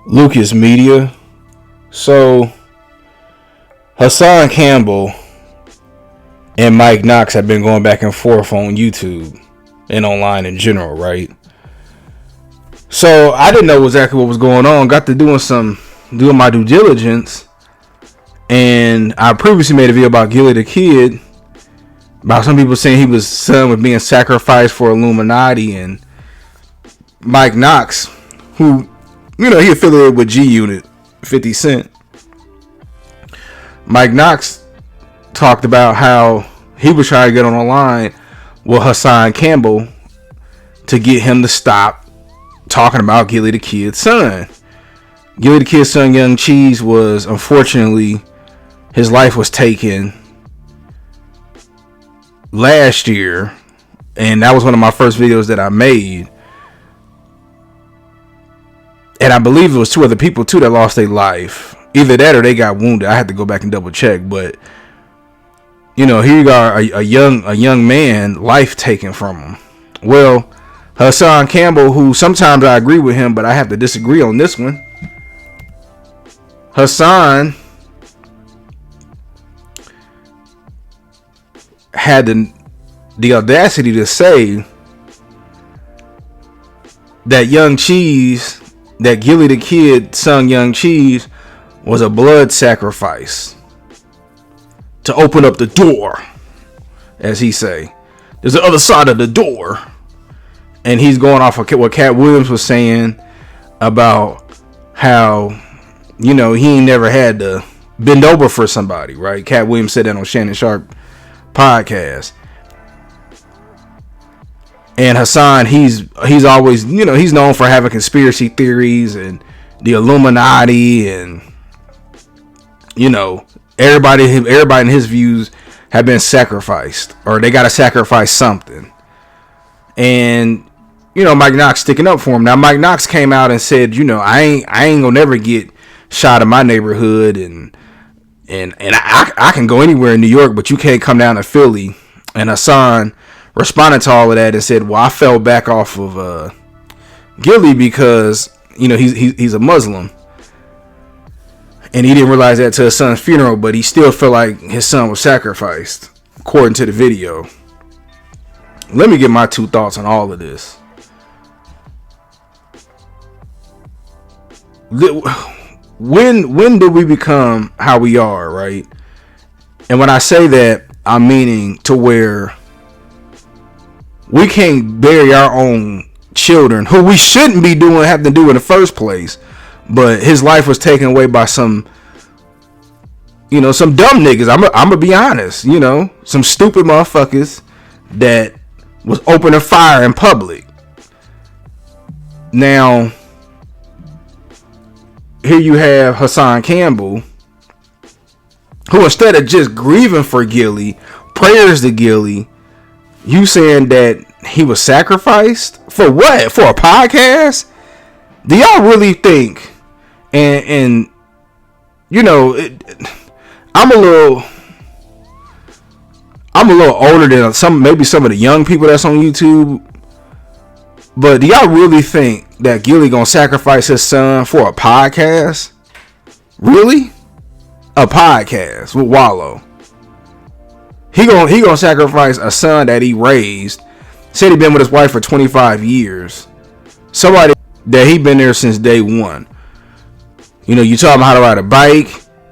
Lucas Media. So Hassan Campbell and Mike Knox have been going back and forth on YouTube and online in general, right? So I didn't know exactly what was going on. Got to doing my due diligence, and I previously made a video about Gillie Da Kid, about some people saying his son was being sacrificed for Illuminati, and Mike Knox, who, he affiliated with G Unit, 50 Cent. Mike Knox talked about how he was trying to get on the line with Hassan Campbell to get him to stop talking about Gillie Da Kid's son. Gillie Da Kid's son, Young Cheese, was, unfortunately, his life was taken last year, and that was one of my first videos that I made. And I believe it was two other people too that lost their life. Either that or they got wounded. I had to go back and double check, but here you got a young man, life taken from him. Well, Hassan Campbell, who sometimes I agree with him, but I have to disagree on this one. Hassan had the audacity to say that Young Cheese, that Gillie Da Kid son Young Cheese, was a blood sacrifice to open up the door, as he say. There's the other side of the door. And he's going off of what Cat Williams was saying about how, he ain't never had to bend over for somebody, right? Cat Williams said that on Shannon Sharp podcast. And Hassan, he's always, he's known for having conspiracy theories and the Illuminati, and everybody in his views have been sacrificed, or they got to sacrifice something. And Mike Knox sticking up for him. Now Mike Knox came out and said, I ain't gonna never get shot in my neighborhood, and I can go anywhere in New York, but you can't come down to Philly. And Hassan responded to all of that and said, well, I fell back off of Gillie because he's a Muslim, and he didn't realize that to his son's funeral, but he still felt like his son was sacrificed, according to the video. Let me get my two thoughts on all of this. When did we become how we are, right? And when I say that, I'm meaning to where we can't bury our own children, who we shouldn't be have to do in the first place, but his life was taken away by some dumb niggas. I'm gonna be honest, some stupid motherfuckers that was opening fire in public. Now, here you have Hassan Campbell, who, instead of just grieving for Gillie, prayers to Gillie, you saying that he was sacrificed for what? For a podcast? Do y'all really think? And I'm a little older than maybe some of the young people that's on YouTube. But do y'all really think that Gillie gonna sacrifice his son for a podcast? Really? A podcast with Wallow? He gonna sacrifice a son that he raised, said he been with his wife for 25 years. Somebody that he been there since day one. You taught him how to ride a bike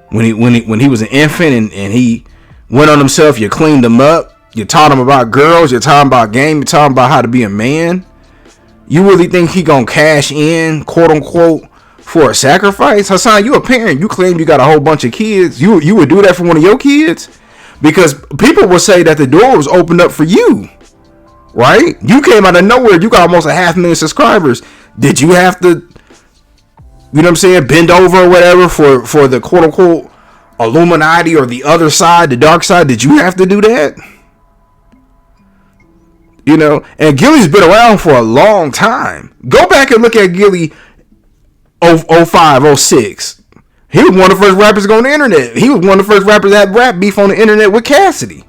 when he was an infant, and he went on himself. You cleaned him up. You taught him about girls. You taught him about game. You taught him about how to be a man. You really think he gonna cash in, quote unquote, for a sacrifice? Hassan, you a parent. You claim you got a whole bunch of kids. You would do that for one of your kids? Because people will say that the door was opened up for you, right? You came out of nowhere. You got almost 500,000 subscribers. Did you have to, bend over or whatever for the quote unquote Illuminati or the other side, the dark side? Did you have to do that? And Gillie's been around for a long time. Go back and look at Gillie 05, 06. He was one of the first rappers to go on the internet. He was one of the first rappers that had rap beef on the internet with Cassidy.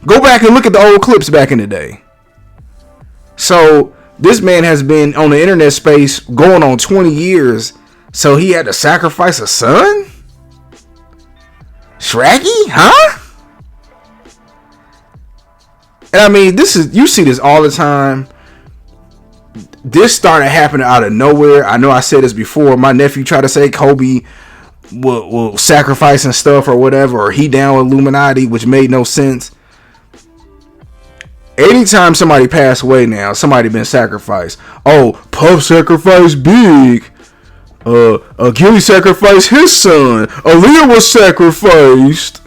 Go back and look at the old clips back in the day. So this man has been on the internet space going on 20 years So he had to sacrifice a son? Shraggy? Huh? And I mean, you see this all the time. This started happening out of nowhere. I know I said this before. My nephew tried to say Kobe will sacrifice and stuff or whatever, or he down with Illuminati, which made no sense. Anytime somebody passed away now, somebody been sacrificed. Oh, Puff sacrificed Big. Gillie sacrificed his son. Aaliyah was sacrificed.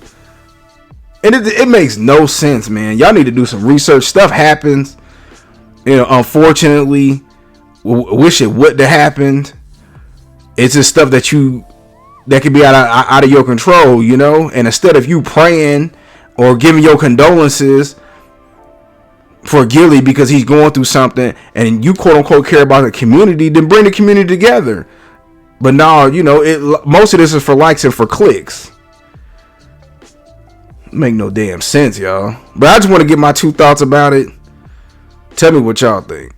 And it makes no sense, man. Y'all need to do some research. Stuff happens. Unfortunately, wish it wouldn't have happened. It's just stuff that can be out of your control, And instead of you praying or giving your condolences for Gillie because he's going through something, and you quote unquote care about the community, then bring the community together. But no, most of this is for likes and for clicks. Make no damn sense, y'all. But I just want to get my 2 thoughts about it. Tell me what y'all think.